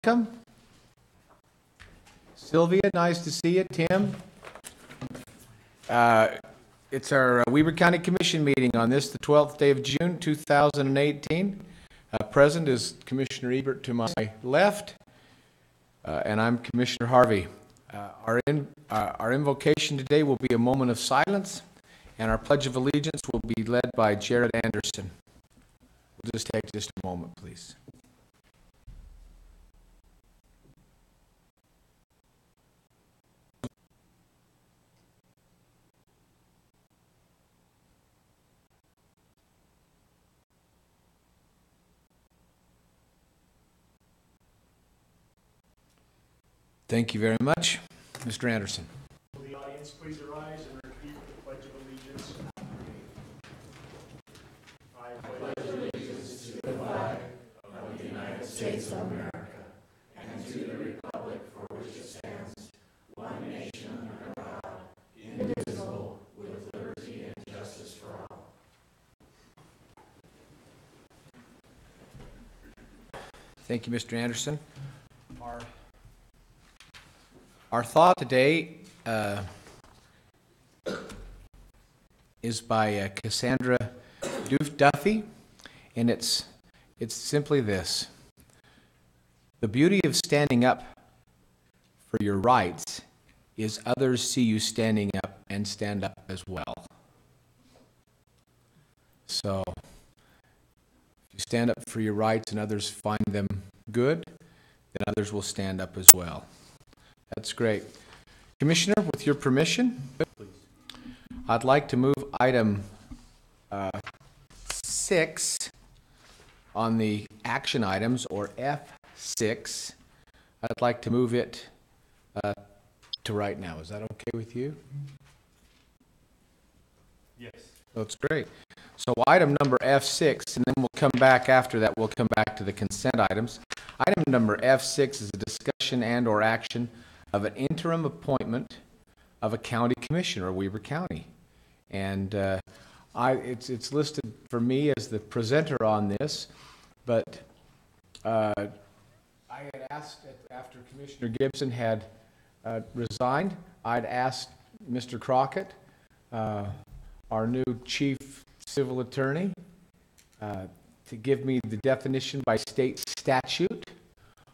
welcome. Sylvia, nice to see you. Tim. It's our Weber County Commission meeting on this, the 12th day of June, 2018. Present is Commissioner Ebert to my left, and I'm Commissioner Harvey. Our invocation today will be a moment of silence, and our Pledge of Allegiance will be led by Jared Anderson. We'll just take just a moment, please. Thank you very much. Mr. Anderson. Will the audience please arise and repeat the Pledge of Allegiance? I pledge allegiance to the flag of the United States of America and to the republic for which it stands, one nation under God, indivisible, with liberty and justice for all. Thank you, Mr. Anderson. Our thought today is by Cassandra Duffy, and it's simply this. The beauty of standing up for your rights is others see you standing up and stand up as well. So, if you stand up for your rights and others find them good, then others will stand up as well. That's great. Commissioner, with your permission, I'd like to move item 6 on the action items, or F6. I'd like to move it to right now. Is that okay with you? Yes. That's great. So item number F6, and then we'll come back after that. We'll come back to the consent items. Item number F6 is a discussion and or action of an interim appointment of a county commissioner, Weber County. And it's listed for me as the presenter on this, but I had asked, after Commissioner Gibson had resigned, I'd asked Mr. Crockett, our new chief civil attorney, to give me the definition by state statute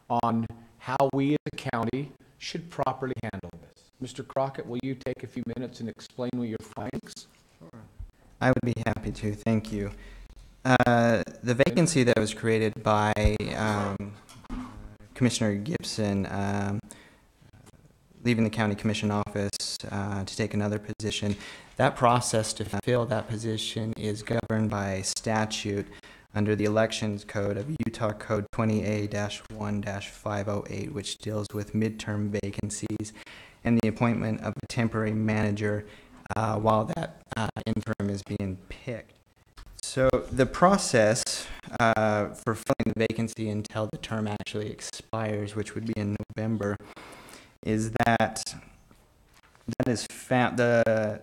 on how we as a county should properly handle this. Mr. Crockett, will you take a few minutes and explain what your findings? Sure. I would be happy to. Thank you. The vacancy that was created by Commissioner Gibson leaving the county commission office to take another position, that process to fill that position is governed by statute under the Elections Code of Utah Code 20A-1-508, which deals with midterm vacancies and the appointment of a temporary manager while that interim is being picked. So the process for filling the vacancy until the term actually expires, which would be in November, is that is the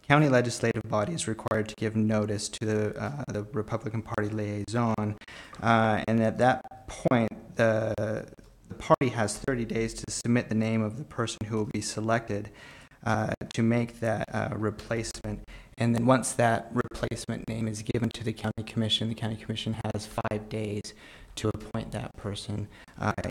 county legislative body is required to give notice to the Republican Party liaison, and at that point, the party has 30 days to submit the name of the person who will be selected to make that replacement. And then once that replacement name is given to the county commission has 5 days to appoint that person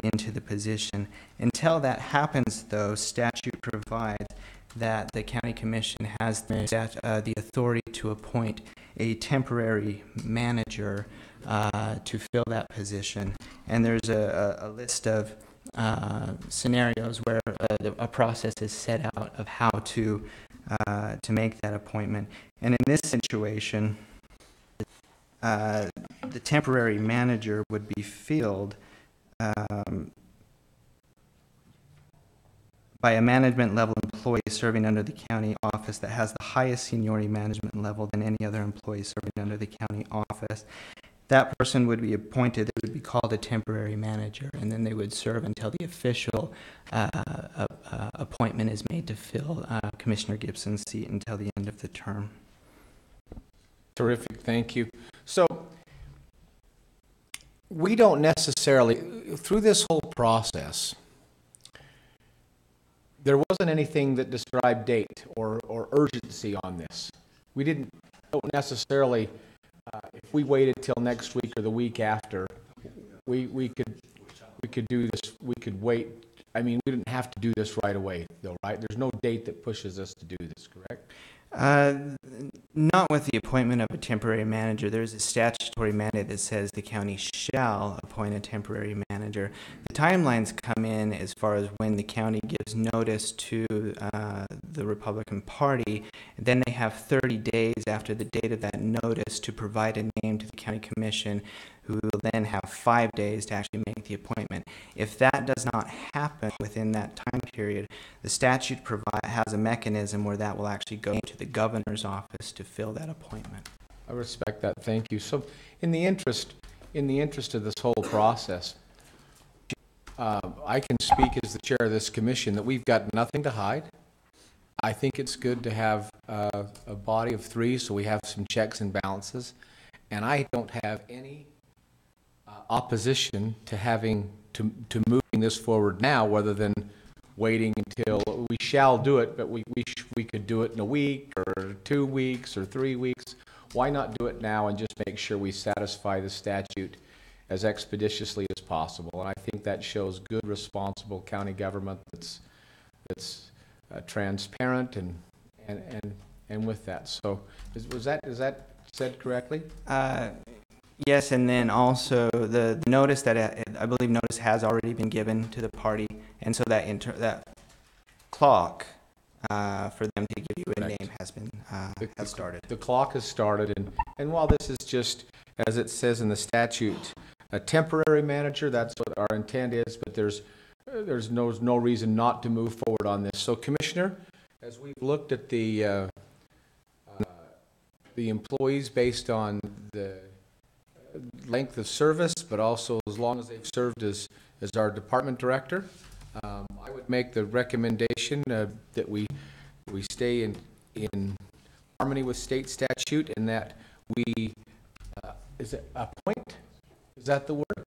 into the position. Until that happens, though, statute provides that the county commission has the authority to appoint a temporary manager to fill that position. And there's a list of scenarios where a process is set out of how to make that appointment. And in this situation, the temporary manager would be filled by a management level employee serving under the county office that has the highest seniority management level than any other employee serving under the county office. That person would be appointed, they would be called a temporary manager, and then they would serve until the official appointment is made to fill Commissioner Gibson's seat until the end of the term. Terrific, thank you. So we don't necessarily, through this whole process, there wasn't anything that described date or urgency on this. We don't necessarily, if we waited till next week or the week after, we could do this, we could wait. I mean, we didn't have to do this right away, though, right? There's no date that pushes us to do this, correct? Not with the appointment of a temporary manager. There's a statutory mandate that says the county shall appoint a temporary manager. The timelines come in as far as when the county gives notice to the Republican Party. Then they have 30 days after the date of that notice to provide a name to the county commission, who will then have 5 days to actually make the appointment. If that does not happen within that time period, the statute has a mechanism where that will actually go to the governor's office to fill that appointment. I respect that. Thank you. So, in the interest of this whole process, I can speak as the chair of this commission that we've got nothing to hide. I think it's good to have a body of three, so we have some checks and balances, and I don't have any opposition to having to moving this forward now, rather than waiting until we shall do it, but we could do it in a week or 2 weeks or 3 weeks. Why not do it now and just make sure we satisfy the statute as expeditiously as possible? And I think that shows good, responsible county government that's transparent and with that. So, is that said correctly? Yes, and then also the notice that I believe notice has already been given to the party, and so that clock for them to give you a name has been has started. The clock has started, and while this is just, as it says in the statute, a temporary manager, that's what our intent is, but there's no reason not to move forward on this. So, Commissioner, as we've looked at the employees based on the length of service, but also as long as they've served as our department director, I would make the recommendation that we stay in harmony with state statute, and that we is it appoint? Is that the word?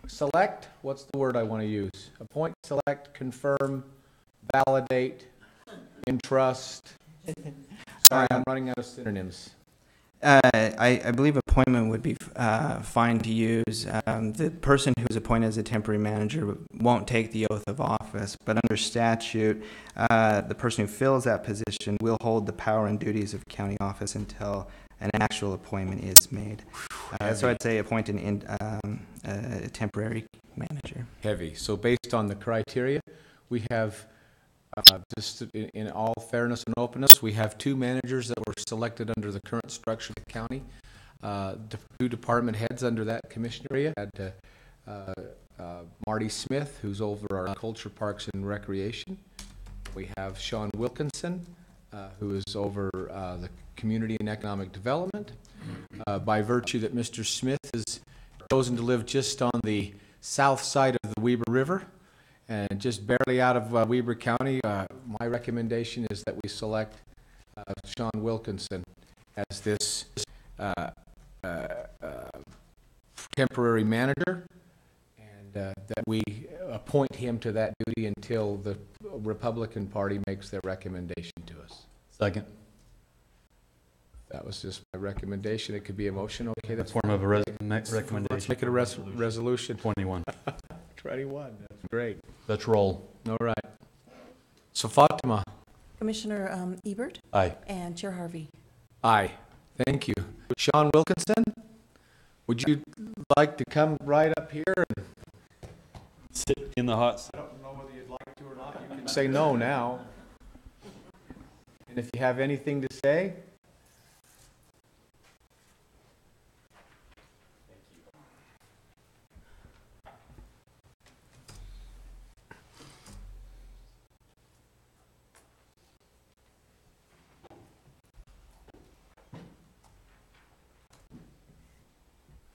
Select? What's the word I want to use? Appoint, select, confirm, validate, entrust. Sorry, I'm running out of synonyms. I believe appointment would be fine to use. The person who's appointed as a temporary manager won't take the oath of office, but under statute, the person who fills that position will hold the power and duties of county office until an actual appointment is made. So I'd say appoint a temporary manager. Heavy. So based on the criteria, we have, just in all fairness and openness, we have 2 managers that were selected under the current structure of the county. 2 department heads under that commission area. Had Marty Smith, who's over our culture, parks, and recreation. We have Sean Wilkinson, who is over the community and economic development. By virtue that Mr. Smith has chosen to live just on the south side of the Weber River, and just barely out of Weber County, my recommendation is that we select Sean Wilkinson as this temporary manager, and that we appoint him to that duty until the Republican Party makes their recommendation to us. Second. That was just my recommendation. It could be a motion. Okay, that's Form of a Let's recommendation. make it a resolution. 21. 21. That's great. Let's roll. All right. So Fatima. Commissioner Ebert Aye. and Chair Harvey. Aye. Thank you. Sean Wilkinson, would you like to come right up here? Sit in the hot seat. I don't know whether you'd like to or not. You can say no now. And if you have anything to say.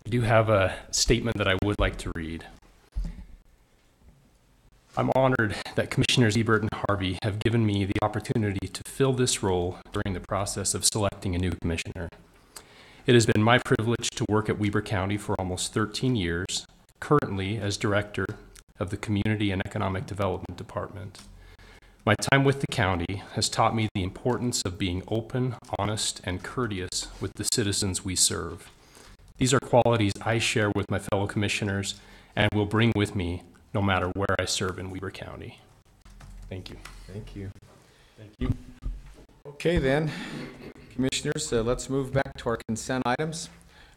I do have a statement that I would like to read. I'm honored that Commissioners Ebert and Harvey have given me the opportunity to fill this role during the process of selecting a new commissioner. It has been my privilege to work at Weber County for almost 13 years, currently as Director of the Community and Economic Development Department. My time with the county has taught me the importance of being open, honest, and courteous with the citizens we serve. These are qualities I share with my fellow commissioners and will bring with me no matter where I serve in Weber County. Thank you. Thank you. Thank you. Okay then, Commissioners, let's move back to our consent items.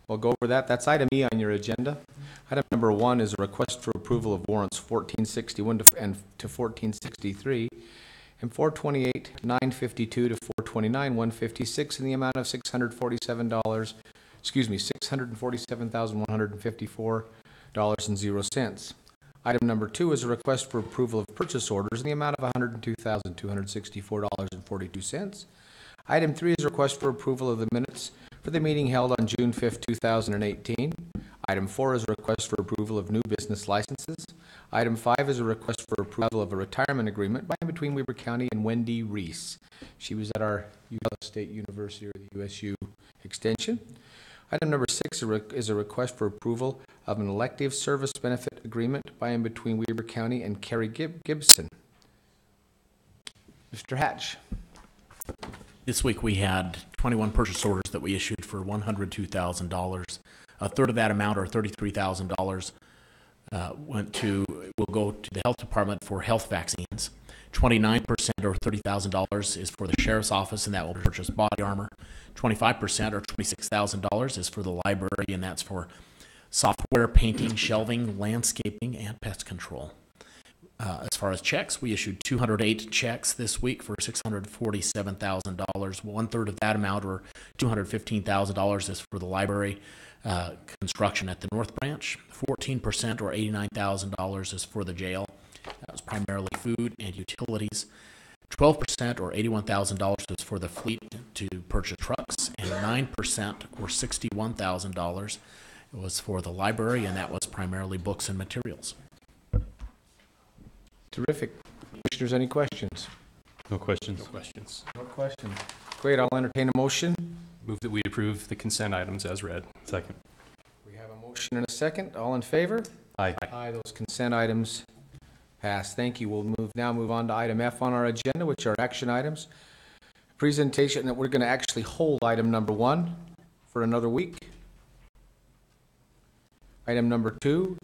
We'll go over that. That's item E on your agenda. Item number 1 is a request for approval of warrants 1461 to 1463 and 428, 952 to 429, 156 in the amount of $647,154.00. Item number 2 is a request for approval of purchase orders in the amount of $102,264.42. Item 3 is a request for approval of the minutes for the meeting held on June 5th, 2018. Item 4 is a request for approval of new business licenses. Item 5 is a request for approval of a retirement agreement by and between Weber County and Wendy Reese. She was at our Utah State University, or the USU extension. Item number 6 is a request for approval of an elective service benefit agreement by and between Weber County and Kerry Gibson. Mr. Hatch. This week we had 21 purchase orders that we issued for $102,000. A third of that amount, or $33,000, will go to the health department for health vaccines. 29%, or $30,000, is for the sheriff's office, and that will purchase body armor. 25%, or $26,000, is for the library, and that's for software, painting, shelving, landscaping, and pest control. As far as checks, we issued 208 checks this week for $647,000. 1/3 of that amount, or $215,000, is for the library construction at the North Branch. 14%, or $89,000, is for the jail. That was primarily food and utilities. 12%, or $81,000, is for the fleet to purchase trucks, and 9%, or $61,000, was for the library, and that was primarily books and materials. Terrific. Commissioners, any questions? No questions. No questions. No questions. Great, I'll entertain a motion. Move that we approve the consent items as read. Second. We have a motion and a second. All in favor? Aye. Aye, those consent items pass. Thank you. We'll move on to item F on our agenda, which are action items. Presentation that we're going to actually hold item number 1 for another week. Item number 2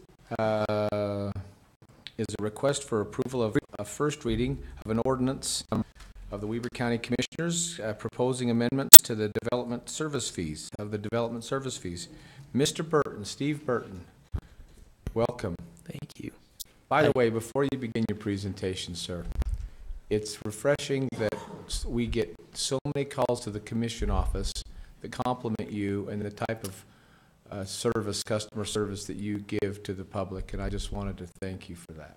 is a request for approval of a first reading of an ordinance of the Weber County Commissioners proposing amendments to the development service fees, Mr. Burton, Steve Burton, welcome. Thank you. By the way, before you begin your presentation, sir, it's refreshing that we get so many calls to the commission office that compliment you and the type of customer service that you give to the public, and I just wanted to thank you for that.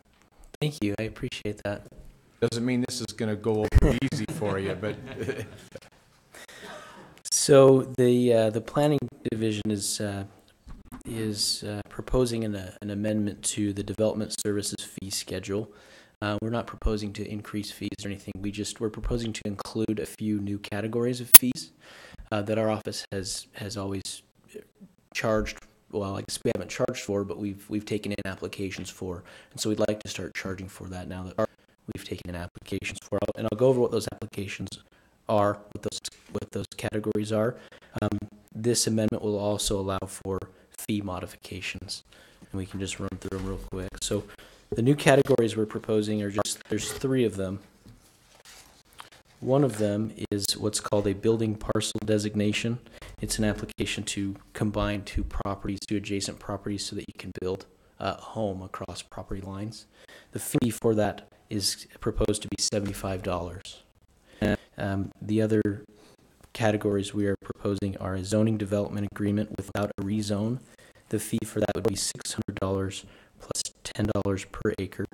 Thank you. I appreciate that. Doesn't mean this is going to go over easy for you, but So the planning division is proposing an amendment to the development services fee schedule. We're not proposing to increase fees or anything. We're proposing to include a few new categories of fees that our office has always charged. Well, I guess we haven't charged for, but we've taken in applications for, and so we'd like to start charging for that now that we've taken in applications for. And I'll go over what those applications are, what those categories are. This amendment will also allow for fee modifications, and we can just run through them real quick. So the new categories we're proposing are there's 3 of them. One of them is what's called a building parcel designation. It's an application to combine 2 properties, 2 adjacent properties, so that you can build a home across property lines. The fee for that is proposed to be $75. The other categories we are proposing are a zoning development agreement without a rezone. The fee for that would be $600 plus $10 per acre.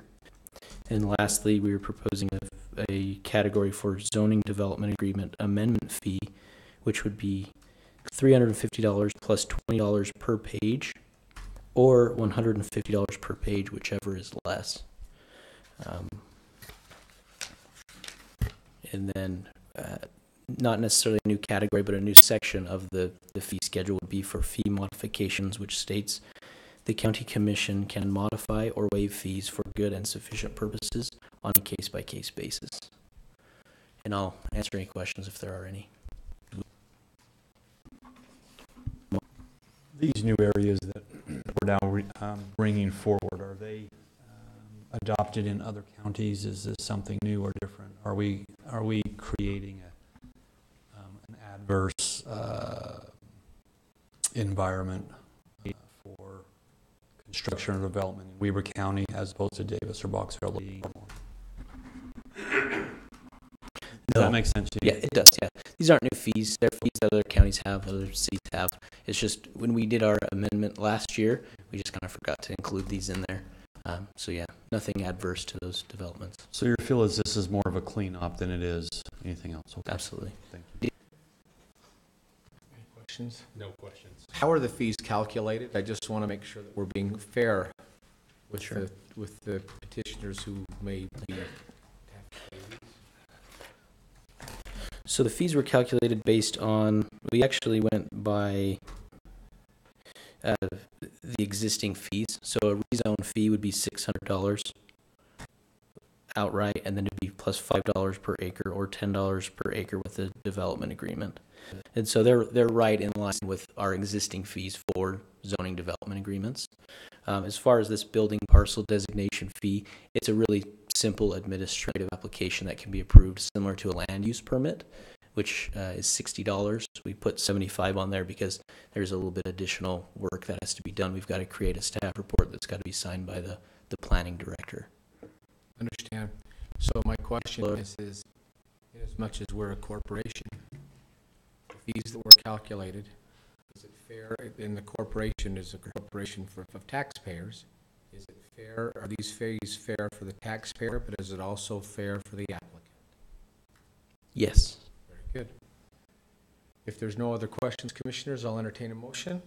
And lastly, we are proposing a category for zoning development agreement amendment fee, which would be $350 plus $20 per page, or $150 per page, whichever is less. And then not necessarily a new category, but a new section of the fee schedule would be for fee modifications, which states the county commission can modify or waive fees for good and sufficient purposes on a case-by-case basis. And I'll answer any questions if there are any. These new areas that we're now bringing forward, are they adopted in other counties? Is this something new or different? Are we creating an adverse environment for construction or development in Weber County as opposed to Davis or Box Elder? Does that make sense to you? Yeah, it does, yeah. These aren't new fees. They're fees that other counties have, other cities have. It's just when we did our amendment last year, we just kind of forgot to include these in there. So yeah, nothing adverse to those developments. So your feel is this is more of a cleanup than it is anything else? Okay. Absolutely. Thank you. Any questions? No questions. How are the fees calculated? I just want to make sure that we're being fair with Sure. with the petitioners who may be. So the fees were calculated based on, we actually went by the existing fees. So a rezone fee would be $600 outright, and then it'd be plus $5 per acre or $10 per acre with the development agreement. And so they're right in line with our existing fees for zoning development agreements. As far as this building parcel designation fee, it's a really simple administrative application that can be approved, similar to a land use permit, which is $60. We put $75 on there because there's a little bit additional work that has to be done. We've got to create a staff report that's got to be signed by the planning director. Understand. So my question is as much as we're a corporation, the fees that were calculated, is it fair, and the corporation is a corporation of taxpayers, is it fair, are these fees fair for the taxpayer, but is it also fair for the applicant? Yes. Very good. If there's no other questions, commissioners, I'll entertain a motion.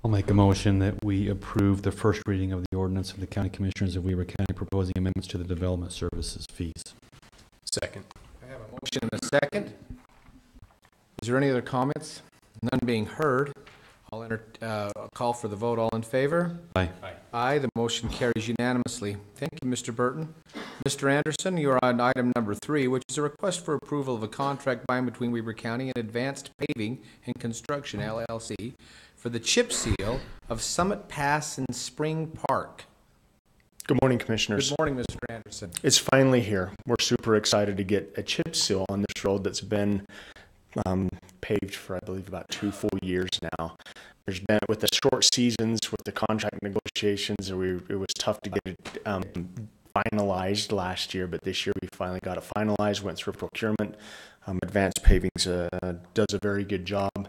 I'll make a motion that we approve the first reading of the ordinance of the County Commissioners of Weber County proposing amendments to the development services fees. Second. I have a motion and a second. Is there any other comments? None being heard, I'll call for the vote. All in favor? Aye. Aye, the motion carries unanimously. Thank you, Mr. Burton. Mr. Anderson, you are on item number 3, which is a request for approval of a contract by and between Weber County and Advanced Paving and Construction, LLC, for the chip seal of Summit Pass in Spring Park. Good morning, Commissioners. Good morning, Mr. Anderson. It's finally here. We're super excited to get a chip seal on this road that's been paved for, I believe, about 2 full years now. There's been, with the short seasons, with the contract negotiations, it was tough to get it finalized last year, but this year we finally got it finalized, went through procurement. Advanced Paving does a very good job,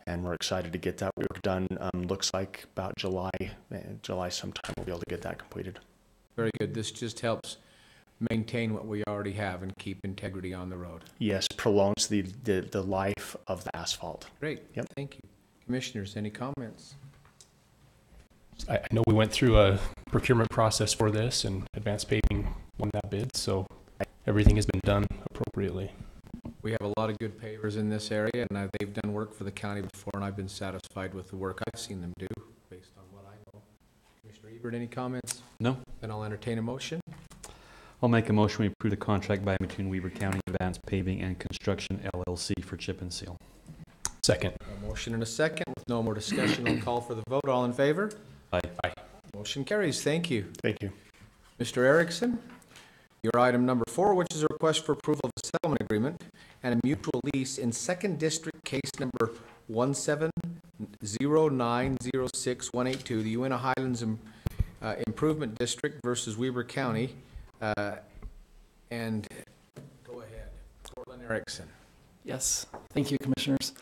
and we're excited to get that work done. Looks like about July sometime we'll be able to get that completed. Very good. This just helps maintain what we already have and keep integrity on the road. Yes, prolongs the life of the asphalt. Great. Yep. Thank you. Commissioners, any comments? I know we went through a procurement process for this, and Advanced Paving won that bid, so everything has been done appropriately. We have a lot of good pavers in this area, and they've done work for the county before, and I've been satisfied with the work I've seen them do, based on what I know. Commissioner Ebert, any comments? No. Then I'll entertain a motion. I'll make a motion we approve the contract by and between Weber County Advanced Paving and Construction, LLC for chip and seal. Second. A motion and a second. With no more discussion, I'll call for the vote. All in favor? Aye. Aye. Motion carries. Thank you. Thank you. Mr. Erickson, your item number 4, which is a request for approval of a settlement agreement and a mutual lease in Second District Case Number 170906182, the Uinta Highlands Improvement District versus Weber County. And go ahead, Cortland Erickson. Yes, thank you, Commissioners.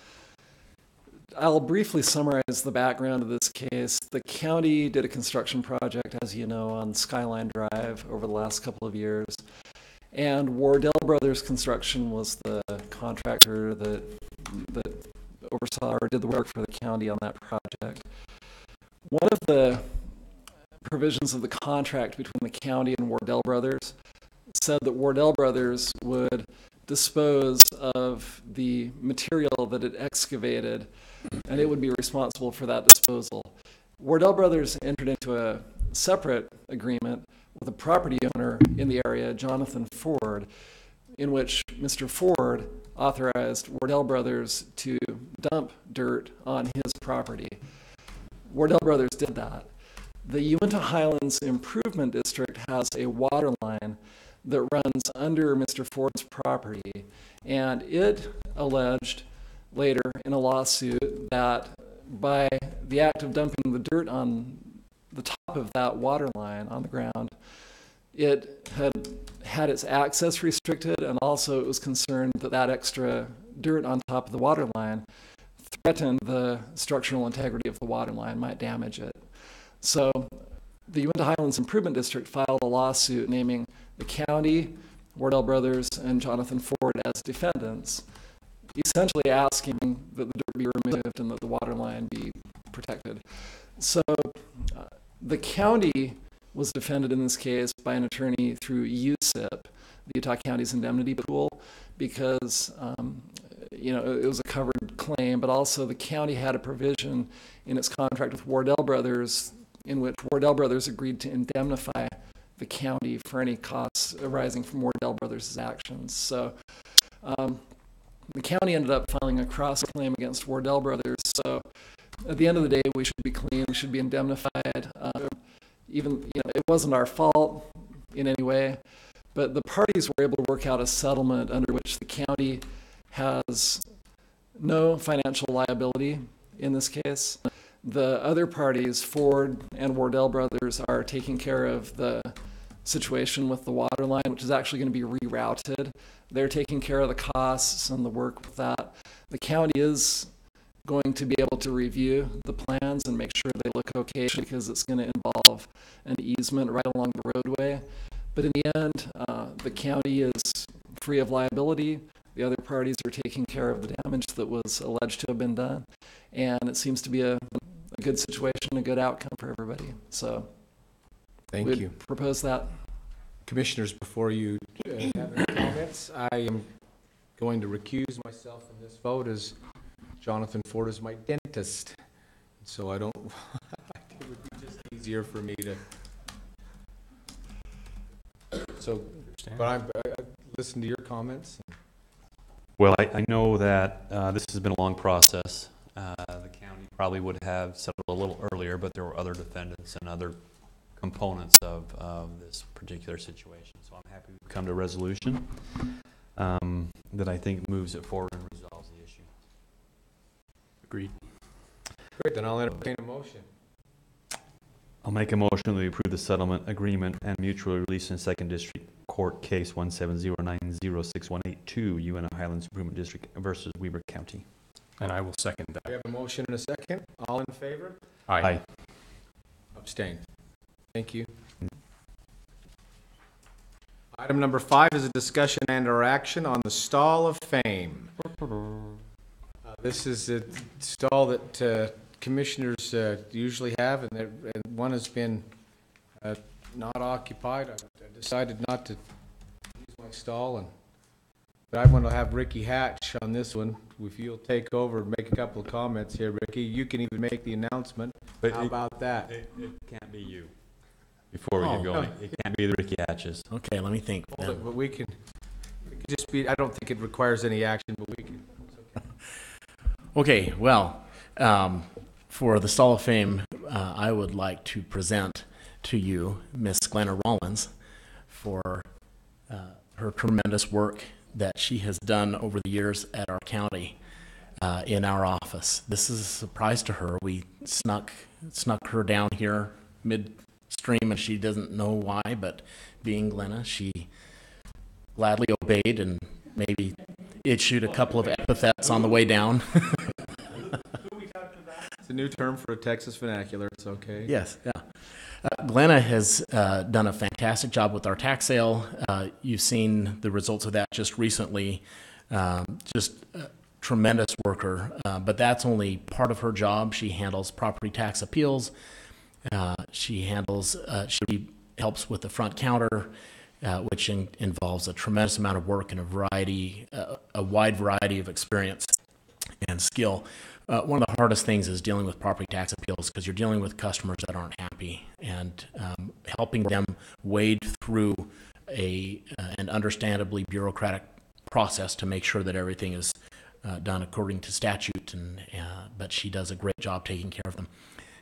I'll briefly summarize the background of this case. The county did a construction project, as you know, on Skyline Drive over the last couple of years. And Wardell Brothers Construction was the contractor that oversaw or did the work for the county on that project. One of the provisions of the contract between the county and Wardell Brothers said that Wardell Brothers would dispose of the material that it excavated, and it would be responsible for that disposal. Wardell Brothers entered into a separate agreement with a property owner in the area, Jonathan Ford, in which Mr. Ford authorized Wardell Brothers to dump dirt on his property. Wardell Brothers did that. The Uinta Highlands Improvement District has a water line that runs under Mr. Ford's property, and it alleged later in a lawsuit that by the act of dumping the dirt on the top of that water line on the ground, it had its access restricted, and also it was concerned that that extra dirt on top of the water line threatened the structural integrity of the water line, might damage it. So the Uinta Highlands Improvement District filed a lawsuit naming the county, Wardell Brothers, and Jonathan Ford as defendants, essentially asking that the dirt be removed and that the water line be protected. So the county was defended in this case by an attorney through USIP, the Utah County's indemnity pool, because it was a covered claim, but also the county had a provision in its contract with Wardell Brothers in which Wardell Brothers agreed to indemnify the county for any costs arising from Wardell Brothers' actions. So the county ended up filing a cross-claim against Wardell Brothers. So at the end of the day, we should be clean, we should be indemnified. It wasn't our fault in any way, but the parties were able to work out a settlement under which the county has no financial liability in this case. The other parties, Ford and Wardell Brothers, are taking care of the situation with the water line, which is actually going to be rerouted. They're taking care of the costs and the work with that. The county is going to be able to review the plans and make sure they look okay, because it's going to involve an easement right along the roadway. But in the end, the county is free of liability. The other parties are taking care of the damage that was alleged to have been done. And it seems to be a good situation, a good outcome for everybody. So Thank we'd you. propose that. Commissioners, before you have any comments, I am going to recuse myself from this vote as Jonathan Ford is my dentist. So I don't, it would be just easier for me to. So, but I listened to your comments. Well, I know that this has been a long process. The county probably would have settled a little earlier, but there were other defendants and other components of this particular situation. So I'm happy we've come to a resolution that I think moves it forward and resolves the issue. Agreed. Great, then I'll entertain a motion. I'll make a motion that we approve the settlement agreement and mutual release in Second District Court Case 170906182, Uinta Highlands Improvement District versus Weber County. And I will second We that. have a motion and a second. All in favor? Aye. Abstain. Thank you. Item number 5 is a discussion and or action on the Stall of Fame. This is a stall that commissioners usually have, and one has been not occupied. I decided not to use my stall, but I want to have Ricky Hatch on this one. If you'll take over and make a couple of comments here, Ricky, you can even make the announcement. How about that? It can't be you. Before we get going, it can't be the Ricky Hatches. Okay, let me think. Hold it, but we can just be, I don't think it requires any action, but we can. It's okay. Okay, well, for the Stall of Fame, I would like to present to you Miss Glenna Rollins for her tremendous work that she has done over the years at our county in our office. This is a surprise to her. We snuck her down here midstream, and she doesn't know why, but being Glenna, she gladly obeyed and maybe issued a couple of epithets on the way down. It's a new term for a Texas vernacular. It's okay. Yes, yeah. Glenna has done a fantastic job with our tax sale. You've seen the results of that just recently. Just a tremendous worker, but that's only part of her job. She handles property tax appeals. She helps with the front counter. which involves a tremendous amount of work and a wide variety of experience and skill. One of the hardest things is dealing with property tax appeals, because you're dealing with customers that aren't happy, and helping them wade through an understandably bureaucratic process to make sure that everything is done according to statute. But she does a great job taking care of them.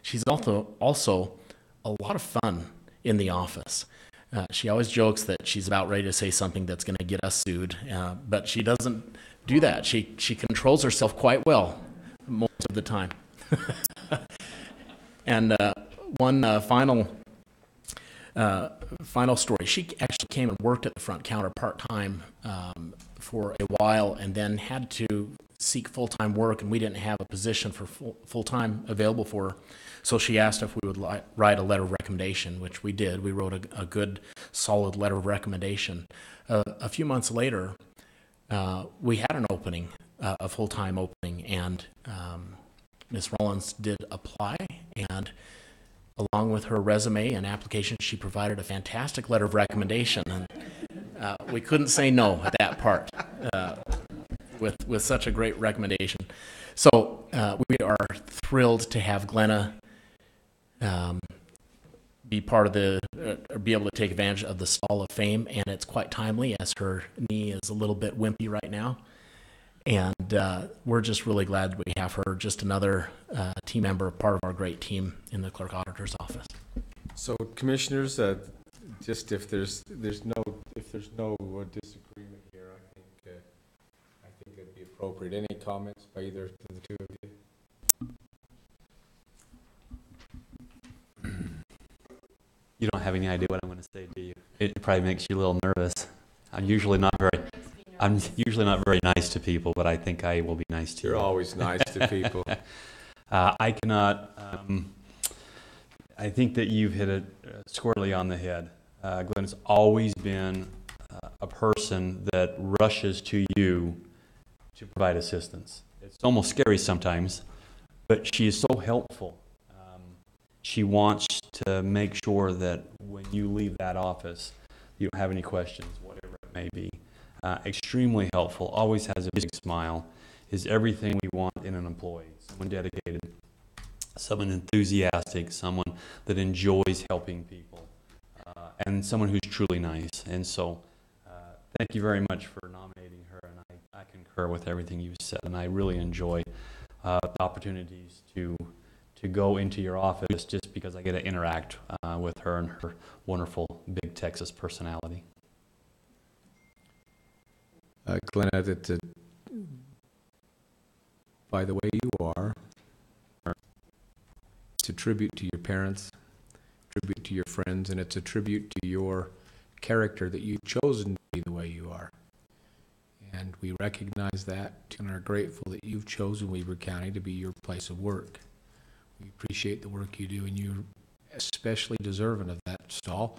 She's also a lot of fun in the office. She always jokes that she's about ready to say something that's going to get us sued, but she doesn't do that. She controls herself quite well most of the time. And one final story. She actually came and worked at the front counter part-time for a while, and then had to seek full-time work, and we didn't have a position for full-time available for her. So she asked if we would write a letter of recommendation, which we did. We wrote a good, solid letter of recommendation. A few months later, we had an opening, a full-time opening, and Ms. Rollins did apply, and along with her resume and application, she provided a fantastic letter of recommendation, and we couldn't say no at that part with such a great recommendation. So we are thrilled to have Glenna be part of be able to take advantage of the Stall of Fame, and it's quite timely as her knee is a little bit wimpy right now. And we're just really glad we have her, just another team member, part of our great team in the Clerk Auditor's Office. So, commissioners, just if there's no disagreement here, I think it'd be appropriate. Any comments by either of the two of you? You don't have any idea what I'm going to say, do you? It probably makes you a little nervous. I'm usually not very nice to people, but I think I will be nice to you. You're always nice to people. I cannot. I think that you've hit it squarely on the head. Glenn has always been a person that rushes to you to provide assistance. It's almost scary sometimes, but she is so helpful. She wants to make sure that when you leave that office, you don't have any questions, whatever it may be. Extremely helpful, always has a big smile, is everything we want in an employee. Someone dedicated, someone enthusiastic, someone that enjoys helping people, and someone who's truly nice. And so thank you very much for nominating her, and I concur with everything you said, and I really enjoy the opportunities to go into your office just because I get to interact with her and her wonderful big Texas personality. Glenna, by the way you are, it's a tribute to your parents, tribute to your friends, and it's a tribute to your character that you've chosen to be the way you are. And we recognize that and are grateful that you've chosen Weber County to be your place of work. We appreciate the work you do, and you're especially deserving of that stall.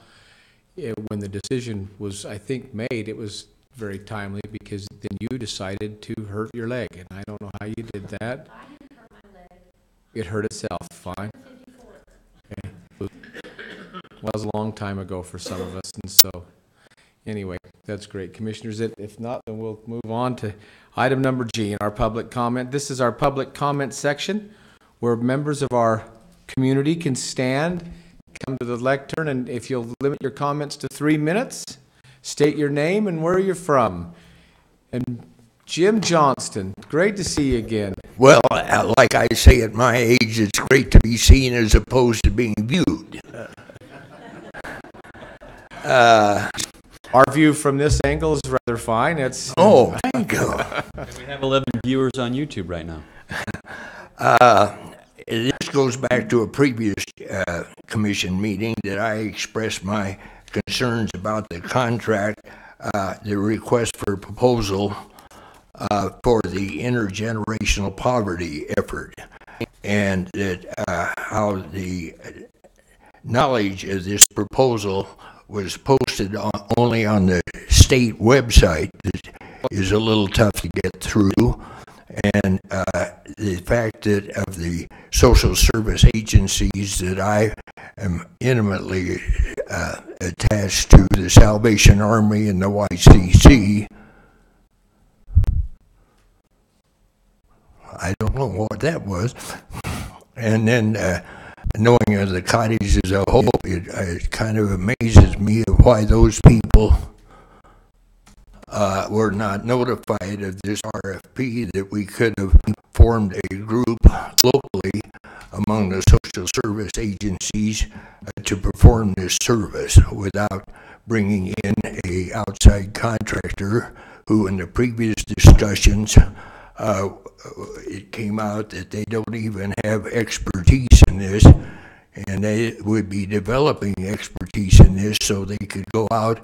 When the decision was, I think, made, it was very timely, because then you decided to hurt your leg, and I don't know how you did that. I didn't hurt my leg. It hurt itself, fine. Okay. Well, it was a long time ago for some of us, and so anyway, that's great. Commissioners, if not, then we'll move on to item number G in our public comment. This is our public comment section, where members of our community can stand, come to the lectern, and if you'll limit your comments to 3 minutes, state your name and where you're from. And Jim Johnston, great to see you again. Well, like I say at my age, it's great to be seen as opposed to being viewed. Our view from this angle is rather fine. It's Oh, thank you. We have 11 viewers on YouTube right now. This goes back to a previous commission meeting that I expressed my concerns about the contract, the request for proposal for the intergenerational poverty effort, and that how the knowledge of this proposal was posted only on the state website that is a little tough to get through, and the fact that of the social service agencies that I am intimately attached to the Salvation Army and the YCC. I don't know what that was. And then knowing of the cottage as a whole, it kind of amazes me of why those people were not notified of this RFP, that we could have formed a group locally among the social service agencies to perform this service without bringing in a outside contractor who, in the previous discussions, it came out that they don't even have expertise in this, and they would be developing expertise in this so they could go out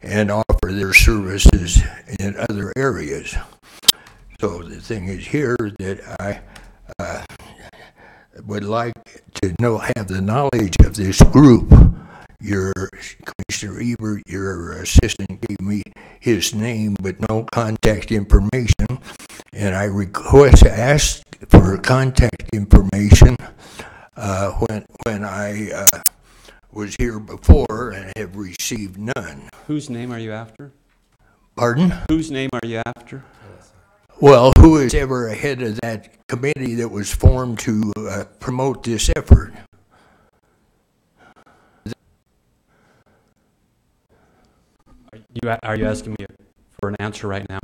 and offer their services in other areas. So the thing is here that I would like to have the knowledge of this group. Your Commissioner Ebert, your assistant, gave me his name but no contact information, and I asked for contact information when I was here before and have received none. Whose name are you after? Pardon? Whose name are you after? Well, who is ever ahead of that committee that was formed to promote this effort? Are you asking me for an answer right now?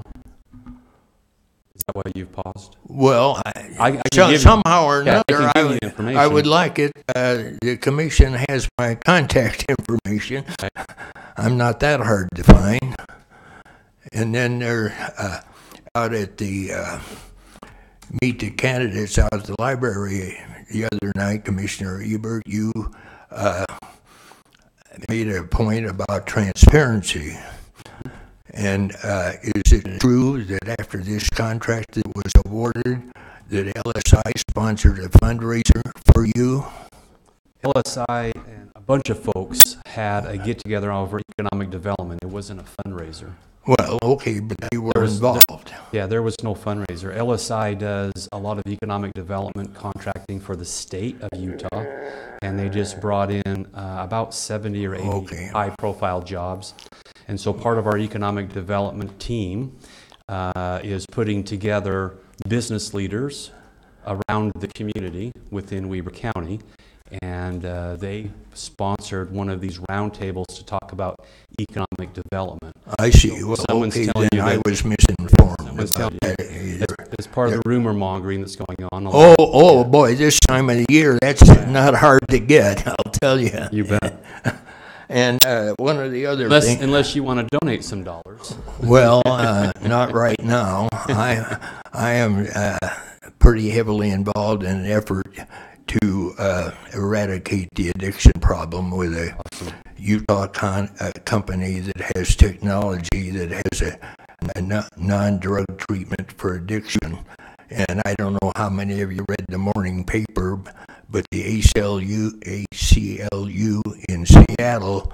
Is that why you've paused? Well, I can give you- somehow or yeah, I another, can give you information. I would like it. The commission has my contact information. Okay. I'm not that hard to find. And then they're out at the meet the candidates out at the library the other night. Commissioner Ebert, you made a point about transparency. And is it true that after this contract that was awarded, that LSI sponsored a fundraiser for you? LSI and a bunch of folks had a get-together over economic development. It wasn't a fundraiser. Well, okay, but you were involved. Yeah, there was no fundraiser. LSI does a lot of economic development contracting for the state of Utah, and they just brought in about 70 or 80 high-profile jobs. And so part of our economic development team is putting together business leaders around the community within Weber County, and they sponsored one of these roundtables to talk about economic development. I see. Well, Someone's okay, telling then you I that- was misinformed Someone's about telling you that either. It's part of the rumor mongering that's going on. Oh boy, this time of the year, that's not hard to get, I'll tell you. You bet. And one of the other things, Unless you want to donate some dollars. well, not right now. I am pretty heavily involved in an effort to eradicate the addiction problem with a Utah company that has technology that has a non-drug treatment for addiction. And I don't know how many of you read the morning paper, but the ACLU in Seattle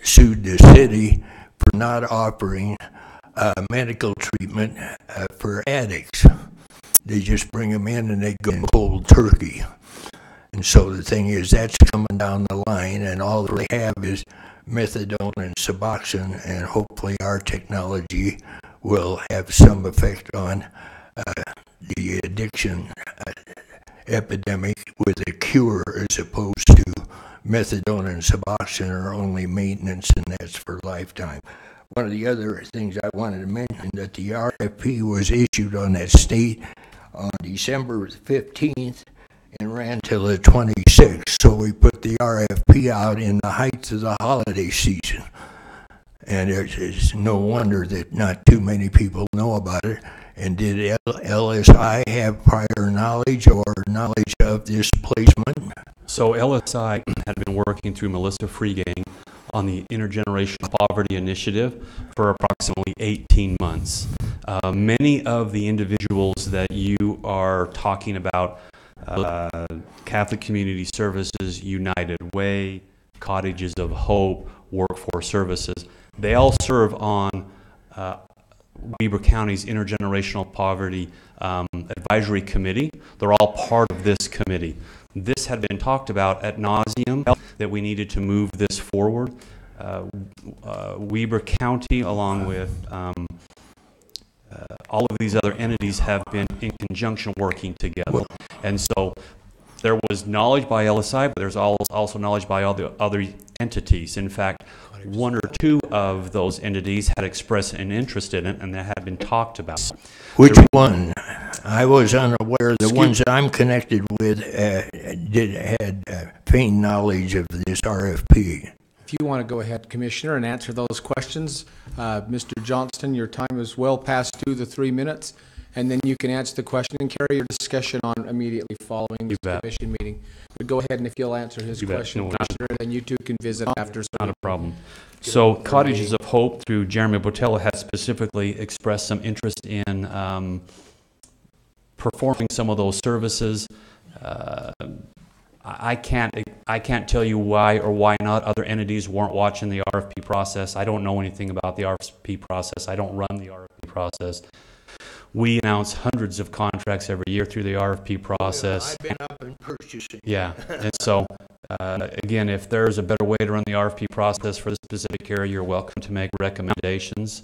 sued the city for not offering medical treatment for addicts. They just bring them in and they go cold turkey. And so the thing is, that's coming down the line, and all they have is methadone and Suboxone, and hopefully our technology will have some effect on the addiction epidemic with a cure, as opposed to methadone and Suboxone are only maintenance, and that's for lifetime. One of the other things I wanted to mention, that the RFP was issued on that state on December 15th and ran till the 26th. So we put the RFP out in the height of the holiday season. And it's no wonder that not too many people know about it. And did LSI have prior knowledge or knowledge of this placement? So LSI had been working through Melissa Freegang on the Intergenerational Poverty Initiative for approximately 18 months. Many of the individuals that you are talking about, Catholic Community Services, United Way, Cottages of Hope, Workforce Services, they all serve on Weber County's Intergenerational Poverty Advisory Committee. They're all part of this committee. This had been talked about ad nauseum, that we needed to move this forward. Weber County, along with all of these other entities, have been in conjunction working together. And so there was knowledge by LSI, but there's also knowledge by all the other entities. In fact, one or two of those entities had expressed an interest in it, and that had been talked about. Which one? I was unaware. The ones I'm connected with had faint knowledge of this RFP. If you want to go ahead, Commissioner, and answer those questions, Mr. Johnston, your time is well past due, the 3 minutes, and then you can answer the question and carry your discussion on immediately following this commission meeting. But go ahead, and if you'll answer his question, No, Commissioner, then you two can visit after. Not a problem. So Cottages of Hope, through Jeremy Botello, has specifically expressed some interest in performing some of those services. I can't tell you why or why not other entities weren't watching the RFP process. I don't know anything about the RFP process. I don't run the RFP process. We announce hundreds of contracts every year through the RFP process. I've been up and purchasing. Yeah, and so, again, if there's a better way to run the RFP process for the specific area, you're welcome to make recommendations.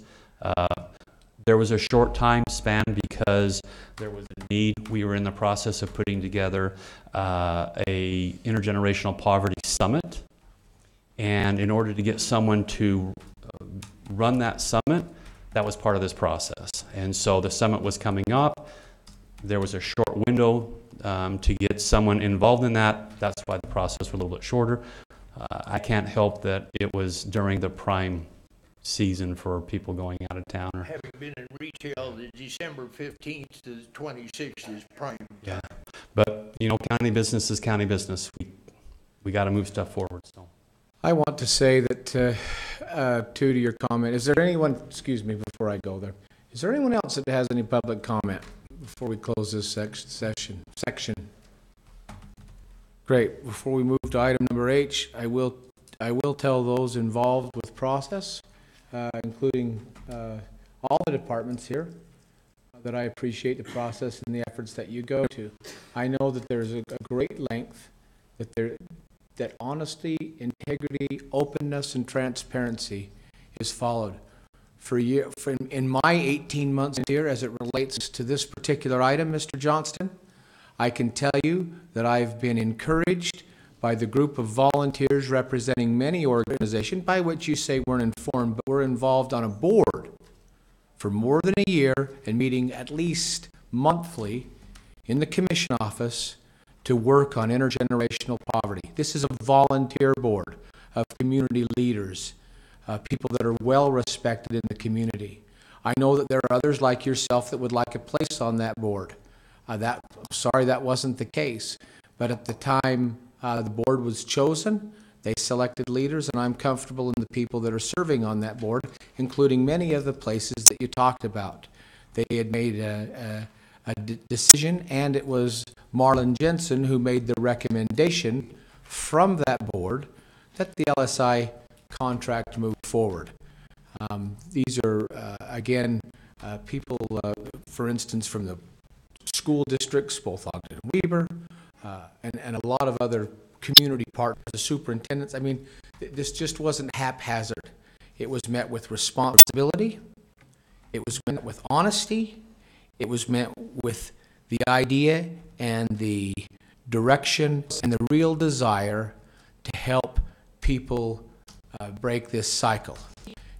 There was a short time span because there was a need. We were in the process of putting together a intergenerational poverty summit, and in order to get someone to run that summit, that was part of this process. And so the summit was coming up. There was a short window to get someone involved in that. That's why the process was a little bit shorter. I can't help that it was during the prime season for people going out of town. Having been in retail, the December 15th to the 26th is prime. Yeah, but you know, county business is county business. We got to move stuff forward. So I want to say that, to your comment, is there anyone, excuse me, before I go there, is there anyone else that has any public comment before we close this section? Great. Before we move to item number H, I will tell those involved with process, including all the departments here, that I appreciate the process and the efforts that you go to. I know that there's a great length, that honesty, integrity, openness, and transparency is followed. In my 18 months here, as it relates to this particular item, Mr. Johnston, I can tell you that I've been encouraged by the group of volunteers representing many organizations, by which you say weren't informed, but we're involved on a board for more than a year and meeting at least monthly in the commission office to work on intergenerational poverty. This is a volunteer board of community leaders, people that are well respected in the community. I know that there are others like yourself that would like a place on that board. Sorry that wasn't the case, but at the time the board was chosen, they selected leaders, and I'm comfortable in the people that are serving on that board, including many of the places that you talked about. They had made a decision, and it was Marlon Jensen who made the recommendation from that board that the LSI contract move forward. These are, again, people, for instance, from the school districts, both Ogden and Weber, and a lot of other community partners, the superintendents. I mean, this just wasn't haphazard. It was met with responsibility. It was met with honesty. It was met with the idea and the direction and the real desire to help people break this cycle.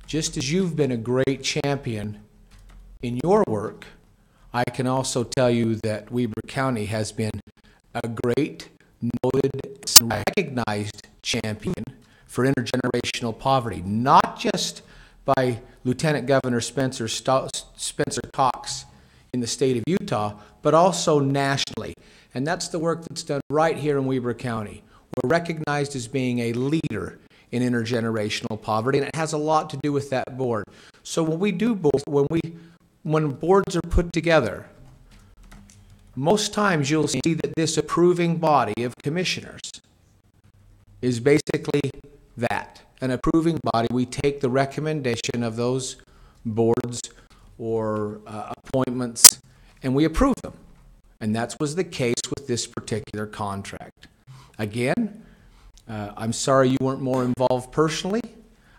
Just as you've been a great champion in your work, I can also tell you that Weber County has been a great, noted, and recognized champion for intergenerational poverty, not just by Lieutenant Governor Spencer Cox in the state of Utah, but also nationally. And that's the work that's done right here in Weber County. We're recognized as being a leader in intergenerational poverty, and it has a lot to do with that board. So when boards are put together, most times you'll see that this approving body of commissioners is basically that, an approving body. We take the recommendation of those boards or appointments and we approve them. And that was the case with this particular contract. Again, I'm sorry you weren't more involved personally,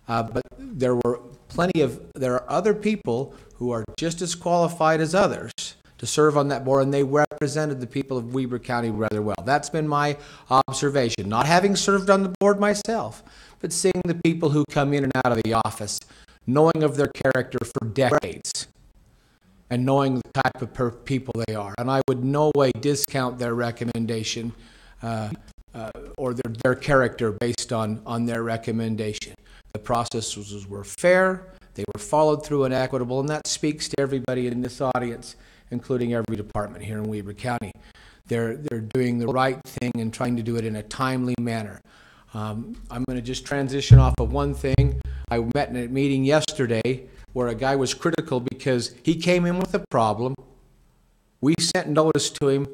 but there are other people who are just as qualified as others to serve on that board, and they represented the people of Weber County rather well. That's been my observation, not having served on the board myself, but seeing the people who come in and out of the office, knowing of their character for decades, and knowing the type of people they are. And I would no way discount their recommendation or their character based on their recommendation. The processes were fair, they were followed through and equitable, and that speaks to everybody in this audience, including every department here in Weber County. They're doing the right thing and trying to do it in a timely manner. I'm going to just transition off of one thing. I met in a meeting yesterday where a guy was critical because he came in with a problem. We sent notice to him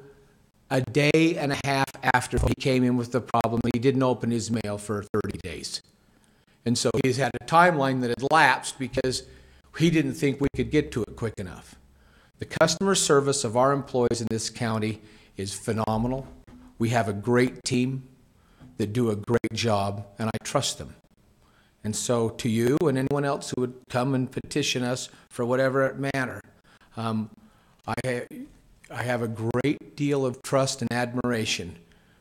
a day and a half after he came in with the problem. He didn't open his mail for 30 days. And so he's had a timeline that had lapsed because he didn't think we could get to it quick enough. The customer service of our employees in this county is phenomenal. We have a great team that do a great job, and I trust them. And so to you and anyone else who would come and petition us for whatever manner, I have a great deal of trust and admiration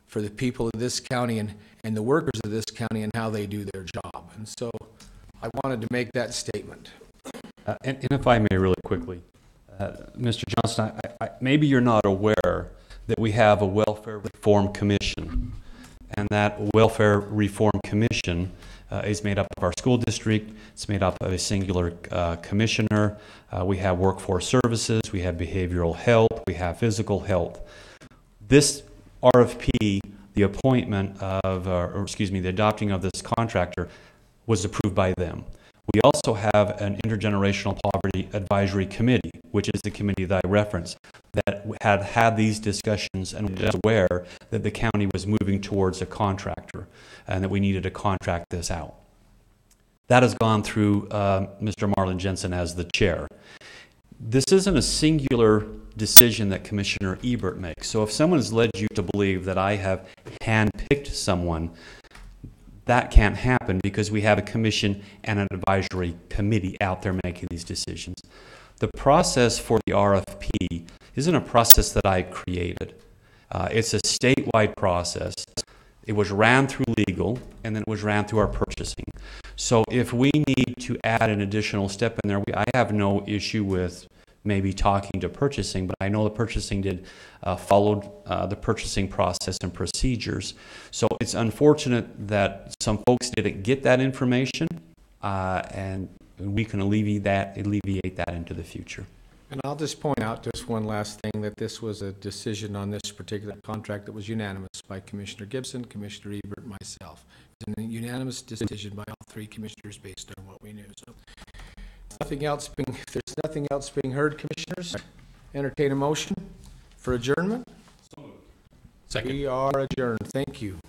for the people of this county and the workers of this county and how they do their job. And so I wanted to make that statement. And if I may really quickly, Mr. Johnston, maybe you're not aware that we have a Welfare Reform Commission, and that Welfare Reform Commission is made up of our school district. It's made up of a singular commissioner. We have workforce services, we have behavioral health, we have physical health. This RFP, the appointment of, the adopting of this contractor was approved by them. We also have an Intergenerational Poverty Advisory Committee, which is the committee that I referenced, that had these discussions and was aware that the county was moving towards a contractor and that we needed to contract this out. That has gone through Mr. Marlon Jensen as the chair. This isn't a singular decision that Commissioner Ebert makes. So if someone has led you to believe that I have handpicked someone, that can't happen because we have a commission and an advisory committee out there making these decisions. The process for the RFP isn't a process that I created. It's a statewide process. It was ran through legal, and then it was ran through our purchasing. So if we need to add an additional step in there, I have no issue with maybe talking to purchasing, but I know the purchasing did followed the purchasing process and procedures. So it's unfortunate that some folks didn't get that information, and we can alleviate that into the future. And I'll just point out just one last thing, that this was a decision on this particular contract that was unanimous by Commissioner Gibson, Commissioner Ebert, and myself. It's a unanimous decision by all three commissioners based on what we knew. So if there's nothing else being heard, commissioners, entertain a motion for adjournment. Second. We are adjourned. Thank you.